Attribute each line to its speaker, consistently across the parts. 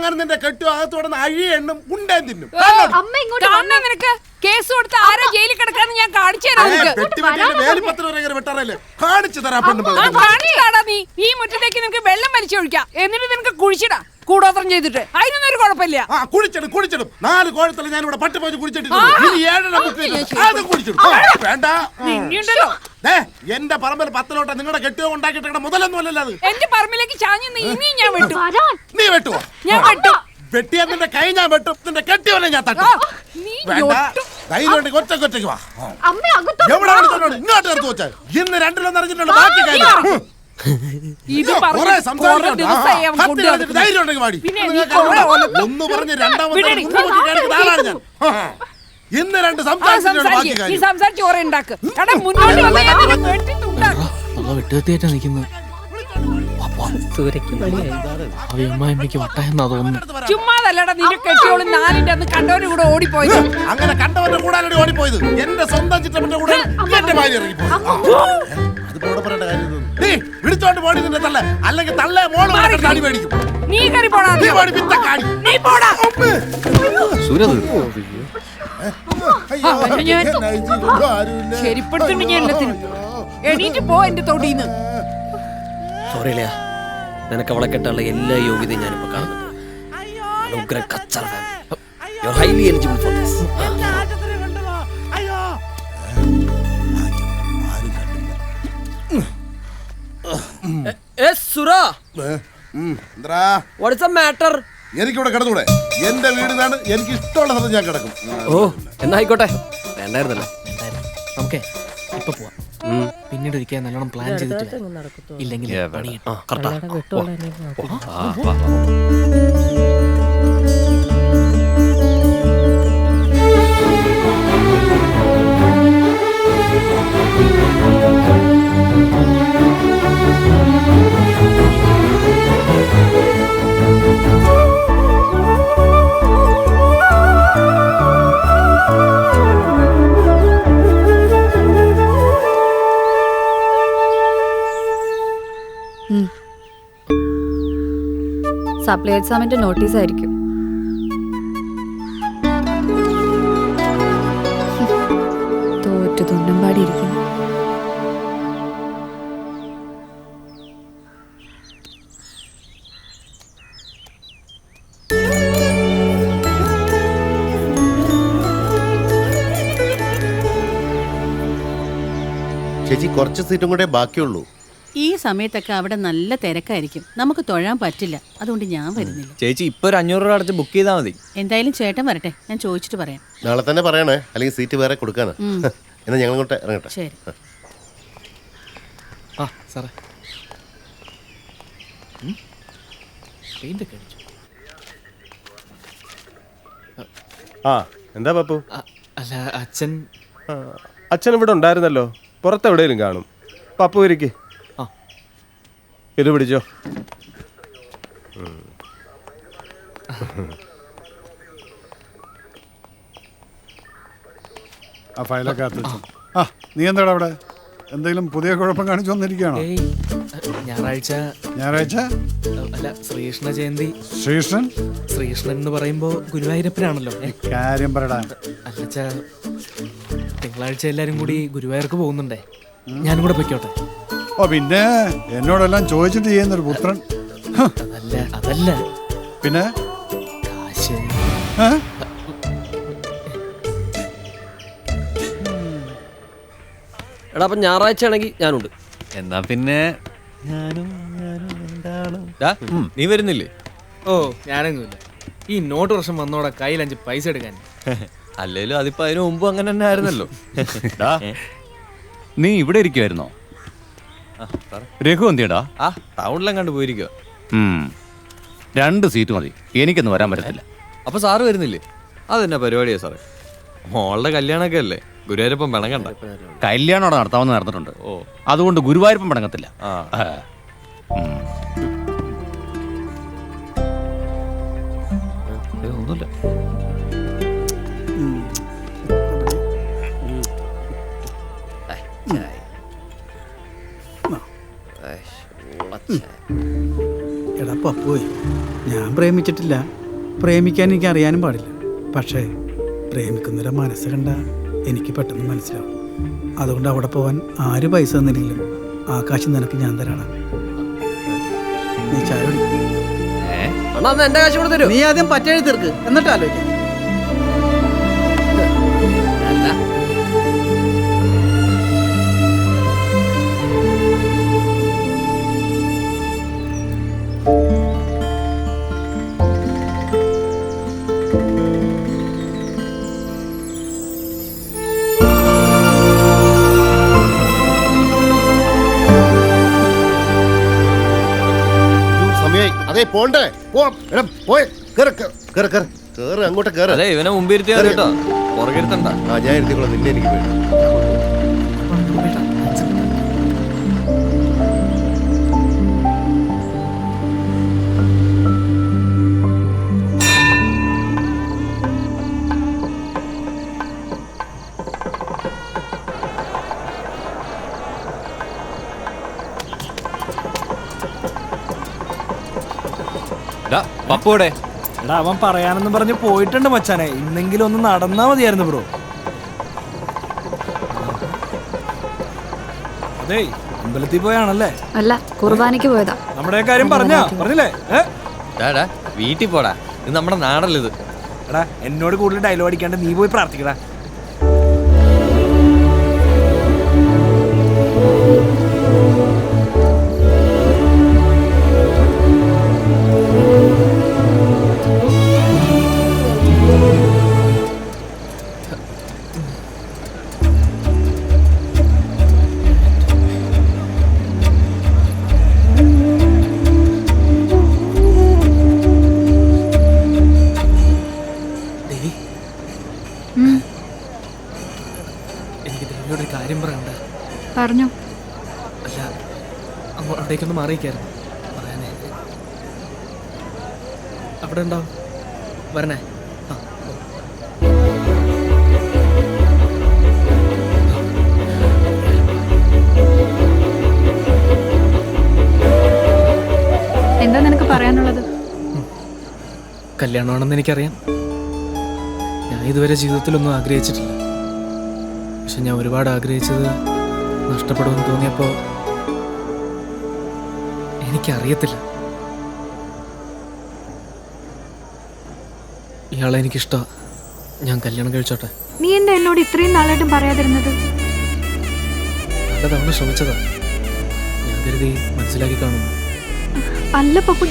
Speaker 1: ഞാൻ നിന്റെ കെട്ടും അകത്തോടെ അഴി എണ്ണും ഉണ്ടേ തിന്നും.
Speaker 2: നിനക്ക് കേസ് കൊടുത്ത് ആരാ ജയിലിൽ കിടക്കാന്ന് ഞാൻ കാണിച്ചു തരാം. നീ ഈ മുറ്റത്തേക്ക് നിനക്ക് വെള്ളം വലിച്ചൊഴിക്കാം, എന്നിട്ട് നിനക്ക് കുഴിച്ചിടാം കൂടോത്രം ചെയ്തിട്ട്. അതിനൊന്നും ഒരു കുഴപ്പമില്ല.
Speaker 1: കുഴിച്ചിടും 4 കോഴത്തിൽ ഞാൻ ഇവിടെ പട്ടി പോയി കുഴിച്ചിട്ടില്ല. എന്റെ പറമ്പിൽ 10 ലോട്ട നിങ്ങളുടെ കെട്ടിയോ ഉണ്ടാക്കിയിട്ട് മുതലൊന്നും അല്ലല്ലോ അത്.
Speaker 2: എന്റെ പറമ്പിലേക്ക് ചാഞ്ഞു ഇനിയും ഞാൻ വെട്ടു.
Speaker 1: നീ വെട്ടുവോ?
Speaker 2: ഞാൻ വെട്ടും.
Speaker 1: വെട്ടിയാ നിന്റെ കൈ ഞാൻ വെട്ടും, നിന്റെ കെട്ടിയോനെ ഞാൻ തട്ടും. ധൈര്യം കൊച്ചൊറ്റയ്ക്ക് വാ. ഇങ്ങോട്ട് എടുത്തു വെച്ചാ ഇന്ന് 2 അറിഞ്ഞിട്ടുള്ള ബാക്കി കാര്യം. ഒന്ന് പറഞ്ഞ് രണ്ടാമത്തെ ആളാണ് ഞാൻ. ഇന്ന് 2 സംസാരിച്ചിട്ടുള്ള ബാക്കി കാര്യം.
Speaker 2: ചുമ്മാതല്ലടാ നിന്റെ കെട്ടിയോള് 4ന്റെ അന്ന് കണ്ടവരുടെ കൂടെ ഓടിപ്പോയത്.
Speaker 1: അങ്ങനെ കണ്ടവരുടെ കൂടെ ഓടിപ്പോയത് എന്റെ സ്വന്തം ചിത്രത്തിന്റെ കൂടെ എന്റെ ഭാര്യ ഇറങ്ങിപ്പോയി. അതിപ്പോ പറയേണ്ട കാര്യം നീ വിളിച്ചോണ്ട് പോടി നിന്റെ തള്ള, അല്ലെങ്കിൽ തള്ളേ മോള് കാടി മേടിക്കും.
Speaker 2: നീ കയറി പോടാ.
Speaker 1: നീ പോടി പിത്ത കാടി.
Speaker 2: നീ പോടാ. ശരിപ്പെടുത്തുണ്ട് ഞാൻ എല്ലാത്തിനും. എണീറ്റ് പോ എന്റെ തൊടിന്ന്.
Speaker 3: സോറി ലിയ, നിനക്ക് അവളെ കെട്ടാനുള്ള എല്ലാ യോഗ്യതയും ഞാനിപ്പോ കാണുന്നുണ്ട്.
Speaker 1: എനിക്കിവിടെ കിടന്നൂടെ? എന്റെ വീടിനാണ്, എനിക്ക് ഇഷ്ടമുള്ള സ്ഥലത്ത് ഞാൻ കിടക്കും.
Speaker 3: ഓ എന്നായിക്കോട്ടെ. വേണ്ടായിരുന്നല്ലോ.
Speaker 4: നമുക്കേ ഇപ്പൊ പോവാം. പിന്നീട് ഒരിക്കൽ നല്ലോണം പ്ലാൻ ചെയ്തിട്ട് ഇല്ലെങ്കിൽ
Speaker 5: സപ്ലൈ എക്സാമിന്റെ നോട്ടീസ് ആയിരിക്കും. തോറ്റു തുണ്ടും പാടിയിരിക്കുന്നു.
Speaker 6: ചേച്ചി കുറച്ച് സീറ്റും കൂടെ ബാക്കിയുള്ളൂ.
Speaker 7: ഈ സമയത്തൊക്കെ അവിടെ നല്ല തിരക്കായിരിക്കും, നമുക്ക് തൊഴാൻ പറ്റില്ല. അതുകൊണ്ട് ഞാൻ വരുന്നില്ല.
Speaker 8: ചേച്ചി ഇപ്പൊ 500 രൂപ അടച്ച് ബുക്ക് ചെയ്താൽ മതി.
Speaker 7: എന്തായാലും ചേട്ടൻ വരട്ടെ, ഞാൻ ചോദിച്ചിട്ട് പറയാം.
Speaker 6: നാളെ തന്നെ പറയണേ, അല്ലെങ്കിൽ സീറ്റ് വേറെ കൊടുക്കാണ്. എന്നാ ഞങ്ങൾ ഇങ്ങോട്ട് ഇറങ്ങട്ടെ.
Speaker 7: ശരി.
Speaker 4: സാറേ
Speaker 9: എന്താ പപ്പു?
Speaker 4: അല്ല അച്ഛൻ
Speaker 9: അച്ഛൻ ഇവിടെ ഉണ്ടായിരുന്നല്ലോ, പുറത്തെവിടെയും കാണും. പപ്പു ഇരിക്ക്. ഇത് പിടിച്ചോ.
Speaker 10: ആ ഫയലൊക്കെ നീ എന്താടാ അവിടെ? എന്തെങ്കിലും പുതിയ കുഴപ്പം കാണിച്ചു വന്നിരിക്കുകയാണോ?
Speaker 4: ഞായറാഴ്ച അല്ല ശ്രീകൃഷ്ണ ജയന്തി. ശ്രീകൃഷ്ണൻ എന്ന് പറയുമ്പോ ഗുരുവായൂരപ്പനാണല്ലോ.
Speaker 10: കാര്യം പറയടാ.
Speaker 4: അല്ലച്ചാ തിങ്കളാഴ്ച എല്ലാരും കൂടി ഗുരുവായൂർക്ക് പോകുന്നുണ്ടേ, ഞാനും കൂടെ പൊയ്ക്കോട്ടെ?
Speaker 10: ഓ പിന്നെ എന്നോടെല്ലാം ചോദിച്ചിട്ട് ചെയ്യുന്നൊരു പുത്രൻ.
Speaker 4: അതല്ല
Speaker 10: പിന്നെ
Speaker 4: കാശ്.
Speaker 3: എടാ അപ്പൊ ഞായറാഴ്ച ആണെങ്കിൽ ഞാനുണ്ട്.
Speaker 8: എന്നാ പിന്നെ നീ വരുന്നില്ലേ?
Speaker 4: ഓ ഞാനൊന്നുമില്ല. ഈ നോട്ട് വർഷം വന്നോടെ കയ്യിൽ 5 പൈസ എടുക്കാൻ.
Speaker 8: അല്ലേലും അതിപ്പോ അതിനു മുമ്പ് അങ്ങനെ തന്നെ ആയിരുന്നല്ലോ. നീ ഇവിടെ ഇരിക്കുവായിരുന്നോ? രഘു എന്തിയടാ? ടൗണിലും കണ്ടു പോയിരിക്കുക. 2 സീറ്റ് മതി, എനിക്കൊന്നും വരാൻ പറ്റത്തില്ല. അപ്പൊ സാറ് വരുന്നില്ലേ? അതെന്നാ പരിപാടിയാ സാറേ? മോളുടെ കല്യാണമൊക്കെ അല്ലേ, ഗുരുവായൂരപ്പം പിണങ്ങണ്ട. കല്യാണം അവിടെ നടത്താമെന്ന് നടന്നിട്ടുണ്ട്. ഓ അതുകൊണ്ട് ഗുരുവായൂരപ്പം പിണങ്ങത്തില്ല. ഒന്നുമില്ല.
Speaker 11: എടാ പപ്പോയ്, ഞാൻ പ്രേമിച്ചിട്ടില്ല. പ്രേമിക്കാൻ എനിക്ക് അറിയാനും പാടില്ല. പക്ഷേ പ്രേമിക്കുന്നവരെ മനസ്സ് കണ്ട എനിക്ക് പെട്ടെന്ന് മനസ്സിലാവും. അതുകൊണ്ട് അവിടെ പോവാൻ ആര് പൈസ തന്നില്ലെങ്കിലും ആ കാശ് നിനക്ക് ഞാൻ തരാണ്. നീ ചായ കുടി.
Speaker 3: എന്റെ കാശ് കൂടെ തരൂ.
Speaker 11: നീ ആദ്യം പറ്റഴി തീർക്ക്, എന്നിട്ട് ആലോചിക്കാം.
Speaker 6: സമയായി. അതേ പോണ്ടേ, പോയി കേറ്, അങ്ങോട്ട് കേറ്.
Speaker 8: അതെ ഇവനെ മുമ്പിരുത്തിയാ കേട്ടോ, പുറകിരുത്തണ്ട.
Speaker 6: ആ ഞാൻ ഇരുത്തിക്കോളാം, നിന്നെ എനിക്ക് വേണം.
Speaker 8: പപ്പോടെ
Speaker 4: എടാ അവൻ പറയാനെന്ന് പറഞ്ഞ് പോയിട്ടുണ്ട് മച്ചാനെ. ഇന്നെങ്കിലും ഒന്ന് നടന്നാ മതിയായിരുന്നു ബ്രോ. അതെ അമ്പലത്തിൽ പോയാണല്ലേ?
Speaker 5: അല്ല, കുർബാനയ്ക്ക് പോയതാ.
Speaker 4: നമ്മുടെ കാര്യം പറഞ്ഞില്ലേ?
Speaker 8: ഡാ വീട്ടിൽ പോടാ, ഇത് നമ്മുടെ നാടല്ല ഇത്.
Speaker 4: എടാ എന്നോട് കൂടുതൽ ഡയലോഗ് അടിക്കാണ്ട് നീ പോയി പ്രാർത്ഥിക്കടാ. എനിക്ക് ദേവിയോടൊരു കാര്യം പറയണ്ട.
Speaker 5: പറഞ്ഞു.
Speaker 4: അല്ല അങ്ങോട്ടേക്കൊന്ന് മാറിയിരിക്കായിരുന്നു പറയാനേ. അവിടെ ഉണ്ടാവും, വരണേ.
Speaker 5: എന്താ നിനക്ക് പറയാനുള്ളത്?
Speaker 4: കല്യാണമാണെന്ന് എനിക്കറിയാം. ഞാൻ ഇതുവരെ ജീവിതത്തിലൊന്നും ആഗ്രഹിച്ചിട്ടില്ല. പക്ഷെ ഞാൻ ഒരുപാട് ആഗ്രഹിച്ചത് നഷ്ടപ്പെടുമെന്ന് തോന്നിയപ്പോൾ എനിക്കറിയത്തില്ല. ഇയാളെ എനിക്കിഷ്ടമാണ്. ഞാൻ കല്യാണം കഴിച്ചോട്ടെ.
Speaker 5: നീ എന്താ എന്നോട് ഇത്രയും നാളായിട്ടും പറയാതിരുന്നത്?
Speaker 4: നല്ല തവണ ശ്രമിച്ചതാ. ഞാൻ കരുതി മനസ്സിലാക്കി കാണുന്നു.
Speaker 5: അല്ല പപ്പു,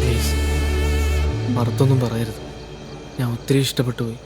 Speaker 4: പ്ലീസ് മറുത്തൊന്നും പറയരുത്. ഞാൻ ഒത്തിരി ഇഷ്ടപ്പെട്ടു പോയി.